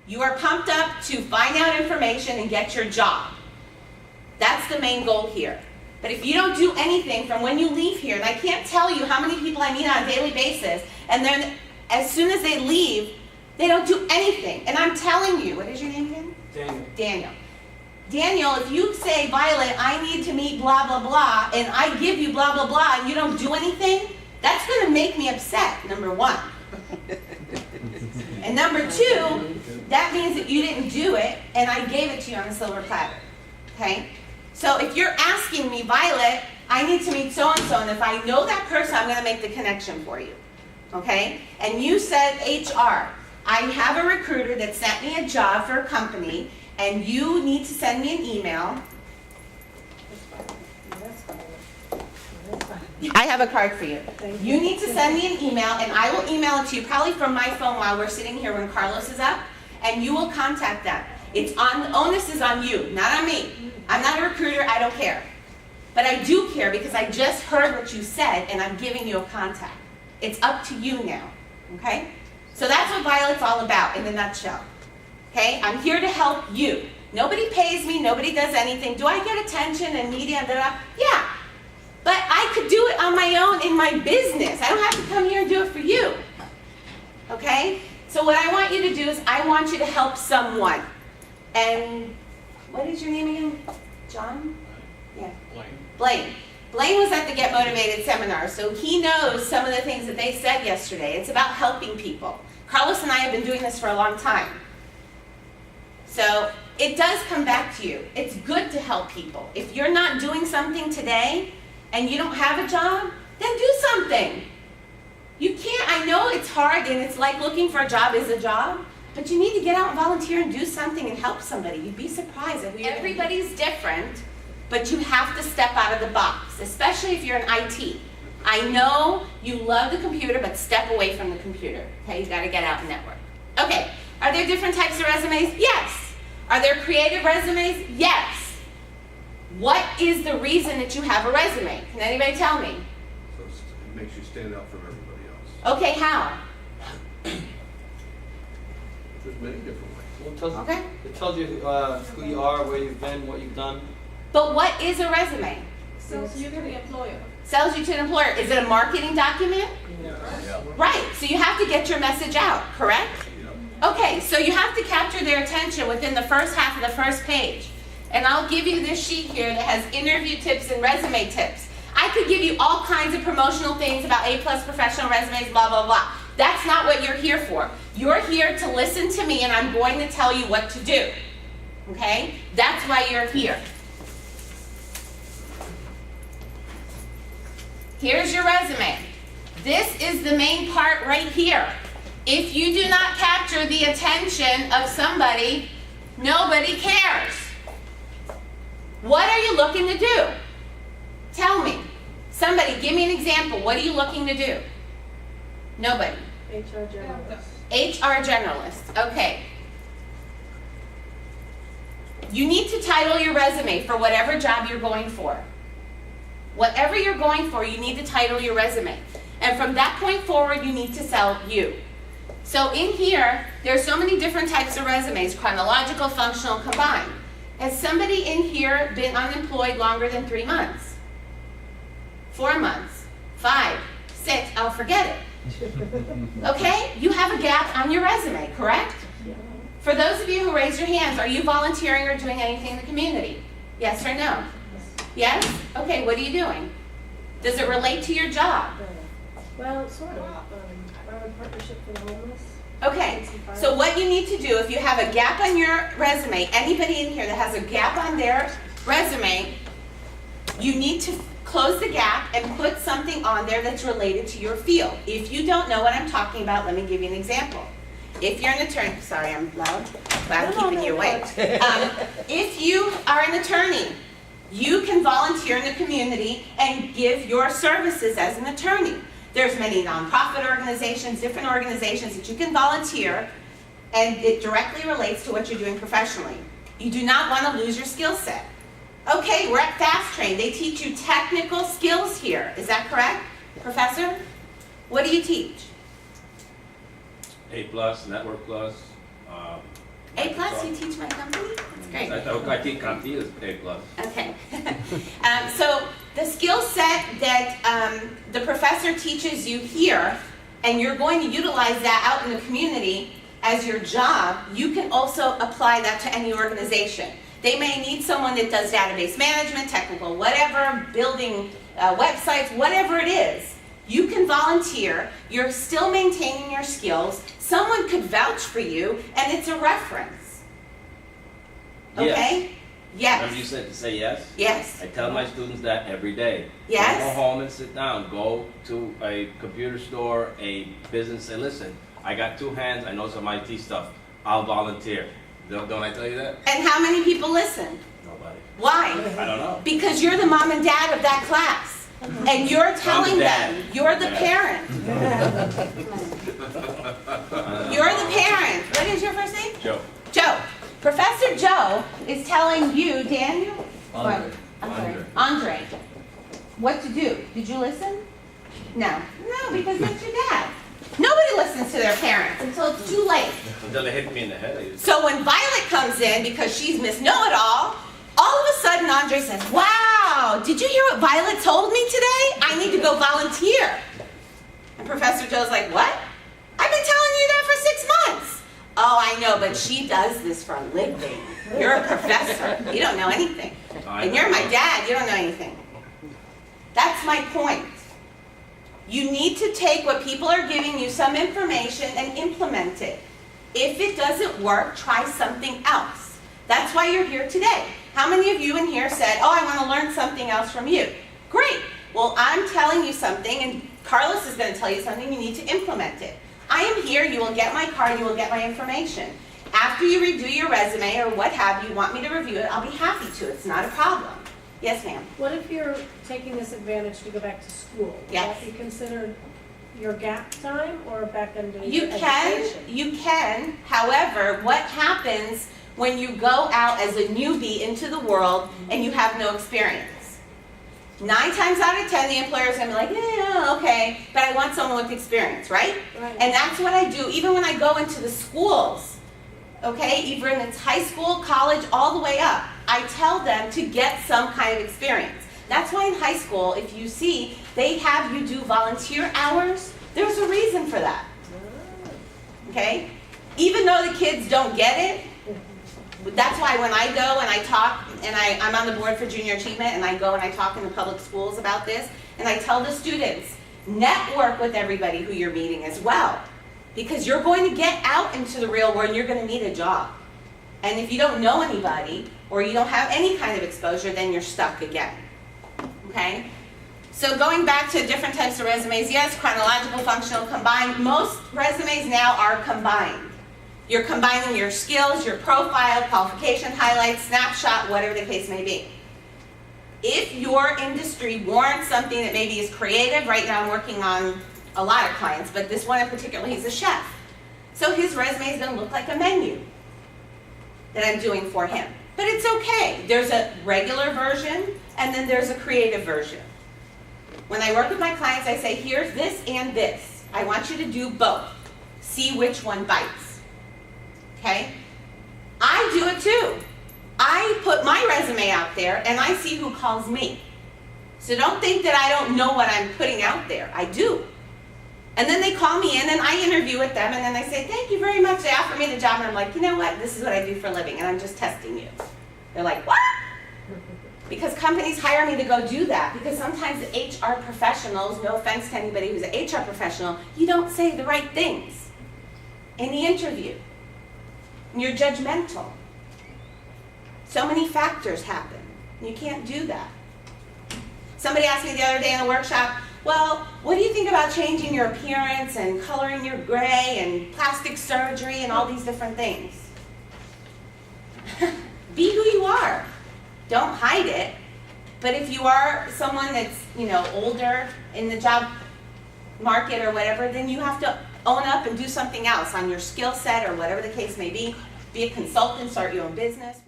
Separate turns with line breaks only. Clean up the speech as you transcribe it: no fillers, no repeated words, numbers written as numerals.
You are pumped up to find out information and get your job. That's the main goal here. But if you don't do anything from when you leave here, and I can't tell you how many people I meet on a daily basis, and then as soon as they leave, they don't do anything. And I'm telling you, what is your name again?
Daniel.
Daniel. Daniel, if you say, Violet, I need to meet blah, blah, blah, and I give you blah, blah, blah, and you don't do anything, that's going to make me upset, number one. And number two, that means that you didn't do it, and I gave it to you on a silver platter. Okay? So if you're asking me, Violet, I need to meet so-and-so, and if I know that person, I'm going to make the connection for you. Okay? And you said HR. I have a recruiter that sent me a job for a company, and you need to send me an email. I have a card for you. You need to send me an email, and I will email it to you probably from my phone while we're sitting here when Carlos is up, and you will contact them. The onus is on you, not on me. I'm not a recruiter, I don't care. But I do care because I just heard what you said, and I'm giving you a contact. It's up to you now, okay? So that's what Violet's all about in a nutshell. Okay, I'm here to help you. Nobody pays me, nobody does anything. Do I get attention and media and da-da? Yeah. But I could do it on my own in my business. I don't have to come here and do it for you. Okay? So what I want you to do is I want you to help someone. And what is your name again? John? Yeah. Blaine. Blaine was at the Get Motivated seminar, so he knows some of the things that they said yesterday. It's about helping people. Carlos and I have been doing this for a long time. So it does come back to you. It's good to help people. If you're not doing something today and you don't have a job, then do something. You can't, I know it's hard and it's like looking for a job is a job, but you need to get out and volunteer and do something and help somebody. You'd be surprised. Everybody's different, but you have to step out of the box, especially if you're in IT. I know you love the computer, but step away from the computer. Okay, you gotta get out and network. Okay, are there different types of resumes? Yes. Are there creative resumes? Yes. What is the reason that you have a resume? Can anybody tell me?
So it makes you stand out from everybody else.
Okay, how?
There's many different ways.
Well,
Okay.
it tells you who you are, where you've been, what you've done.
But what is a resume?
Sells you to the employer.
Sells you to an employer. Is it a marketing document?
Yeah.
Right, so you have to get your message out, correct?
Yeah.
Okay, so you have to capture their attention within the first half of the first page. And I'll give you this sheet here that has interview tips and resume tips. I could give you all kinds of promotional things about A+ professional resumes, blah, blah, blah. That's not what you're here for. You're here to listen to me, and I'm going to tell you what to do. Okay? That's why you're here. Here's your resume. This is the main part right here. If you do not capture the attention of somebody, nobody cares. What are you looking to do? Tell me. Somebody, give me an example. What are you looking to do? Nobody.
HR generalist.
HR generalist. Okay. You need to title your resume for whatever job you're going for. Whatever you're going for, you need to title your resume. And from that point forward, you need to sell you. So in here, there's so many different types of resumes, chronological, functional, combined. Has somebody in here been unemployed longer than 3 months? 4 months? 5? 6? Oh, forget it. Okay? You have a gap on your resume, correct? For those of you who raise your hands, are you volunteering or doing anything in the community? Yes or no? Yes? Okay, what are you doing? Does it relate to your job?
Well, sort of. Our partnership for the homeless.
Okay, so what you need to do, if you have a gap on your resume, anybody in here that has a gap on their resume, you need to close the gap and put something on there that's related to your field. If you don't know what I'm talking about, let me give you an example. If you're an attorney, sorry, I'm loud, but I'm keeping you awake. If you are an attorney, you can volunteer in the community and give your services as an attorney. There's many nonprofit organizations, different organizations that you can volunteer, and it directly relates to what you're doing professionally. You do not want to lose your skill set. Okay, we're at FastTrain. They teach you technical skills here. Is that correct, Professor? What do you teach?
A+, Network+,
A+, you teach my company? That's great.
I think Conti is A+.
Okay. So the skill set that the professor teaches you here, and you're going to utilize that out in the community as your job, you can also apply that to any organization. They may need someone that does database management, technical whatever, building websites, whatever it is. You can volunteer, you're still maintaining your skills, someone could vouch for you, and it's a reference. Okay? Yes.
Remember you said to say yes?
Yes.
I tell my students that every day.
Yes.
Don't go home and sit down. Go to a computer store, a business, and listen, I got 2 hands, I know some IT stuff. I'll volunteer. Don't I tell you that?
And how many people listen?
Nobody.
Why?
I don't know.
Because you're the mom and dad of that class. And you're telling them, you're the parent. You're the parent. What is your first name?
Joe.
Joe. Professor Joe is telling you, Daniel?
Andre.
Andre. What to do. Did you listen? No. No, because that's your dad. Nobody listens to their parents until it's too late.
Until they hit me in the head. I used to-
So when Violet comes in, because she's Miss Know-It-All, all of a sudden Andre says, wow, did you hear what Violet told me today? I need to go volunteer. And Professor Joe's like, what? I've been telling you that for 6 months. Oh, I know, but she does this for a living. You're a professor. You don't know anything. And you're my dad. You don't know anything. That's my point. You need to take what people are giving you, some information, and implement it. If it doesn't work, try something else. That's why you're here today. How many of you in here said, oh, I want to learn something else from you? Great. Well, I'm telling you something, and Carlos is going to tell you something. You need to implement it. I am here. You will get my card. You will get my information. After you redo your resume or what have you, want me to review it, I'll be happy to. It's not a problem. Yes, ma'am.
What if you're taking this advantage to go back to school?
Yes.
Would that be considered your gap time or back into
You
education?
can. However, what happens when you go out as a newbie into the world and you have no experience? 9 times out of 10, the employer's gonna be like, yeah, okay, but I want someone with experience, right?
Right.
And that's what I do, even when I go into the schools, okay, even if it's high school, college, all the way up, I tell them to get some kind of experience. That's why in high school, if you see, they have you do volunteer hours. There's a reason for that, okay? Even though the kids don't get it, that's why when I go and I talk, and I'm on the board for junior achievement, and I go and I talk in the public schools about this, and I tell the students, network with everybody who you're meeting as well. Because you're going to get out into the real world and you're going to need a job. And if you don't know anybody, or you don't have any kind of exposure, then you're stuck again. Okay? So going back to different types of resumes, yes, chronological, functional, combined. Most resumes now are combined. You're combining your skills, your profile, qualification, highlights, snapshot, whatever the case may be. If your industry warrants something that maybe is creative, right now I'm working on a lot of clients, but this one in particular, he's a chef. So his resume is going to look like a menu that I'm doing for him. But it's okay. There's a regular version, and then there's a creative version. When I work with my clients, I say, here's this and this. I want you to do both. See which one bites. Okay? I do it too. I put my resume out there, and I see who calls me. So don't think that I don't know what I'm putting out there. I do. And then they call me in, and I interview with them, and then they say, thank you very much. They offer me the job, and I'm like, you know what? This is what I do for a living, and I'm just testing you. They're like, what? Because companies hire me to go do that. Because sometimes the HR professionals, no offense to anybody who's an HR professional, you don't say the right things in the interview. And you're judgmental. So many factors happen. You can't do that. Somebody asked me the other day in a workshop, well, what do you think about changing your appearance and coloring your gray and plastic surgery and all these different things? Be who you are. Don't hide it. But if you are someone that's, older in the job market or whatever, then you have to own up and do something else on your skill set or whatever the case may be. Be a consultant, start your own business.